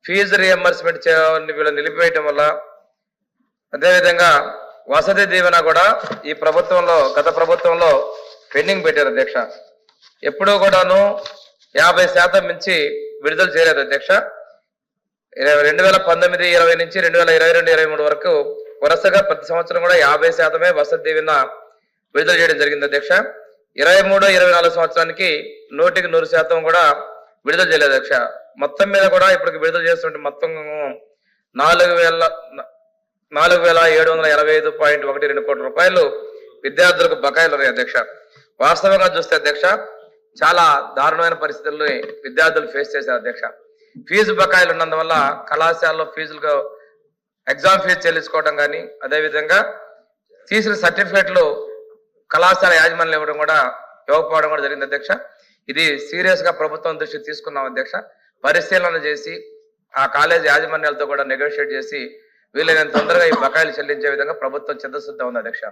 Fee reimbursement వీళ్ళు నిలిపివేయటం వల్ల, అదేవిధంగా వసతి దీవెన కూడా ఈ ప్రభుత్వంలో గత ప్రభుత్వంలో పెండింగ్ పెట్టారు అధ్యక్ష. ఎప్పుడూ కూడాను 50% మించి విడుదల చేయలేదు అధ్యక్ష. 2019, 20 నుంచి 2022, 23 వరకు వరుసగా ప్రతి సంవత్సరం కూడా 50% వసతి దీవెన విడుదల చేయడం జరిగింది అధ్యక్ష. 23, 24 సంవత్సరానికి 100% కూడా విడుదల చేయలేదు అధ్యక్ష. మొత్తం మీద కూడా ఇప్పటికి విడుదల చేస్తుంటే మొత్తం 4,785.12 కోట్ల రూపాయలు విద్యార్థులకు బకాయిలు ఉన్నాయి అధ్యక్ష. వాస్తవంగా చూస్తే అధ్యక్ష చాలా దారుణమైన పరిస్థితుల్లో విద్యార్థులు ఫేస్ చేశారు అధ్యక్ష. ఫీజు బకాయిలు ఉన్నందువల్ల కళాశాలలో ఫీజులకు ఎగ్జామ్ ఫీజు చెల్లించుకోవడం కానీ, అదేవిధంగా తీసిన సర్టిఫికేట్లు కళాశాల యాజమాన్యం ఇవ్వకపోవడం కూడా జరిగింది అధ్యక్ష. ఇది సీరియస్ గా ప్రభుత్వం దృష్టికి తీసుకున్నాం అధ్యక్ష. పరిశీలన చేసి ఆ కాలేజ్ యాజమాన్యాలతో కూడా నెగోషియేట్ చేసి వీలైనంత తొందరగా ఈ బకాయిలు చెల్లించే విధంగా ప్రభుత్వం చిత్తశుద్ధి ఉంది అధ్యక్ష.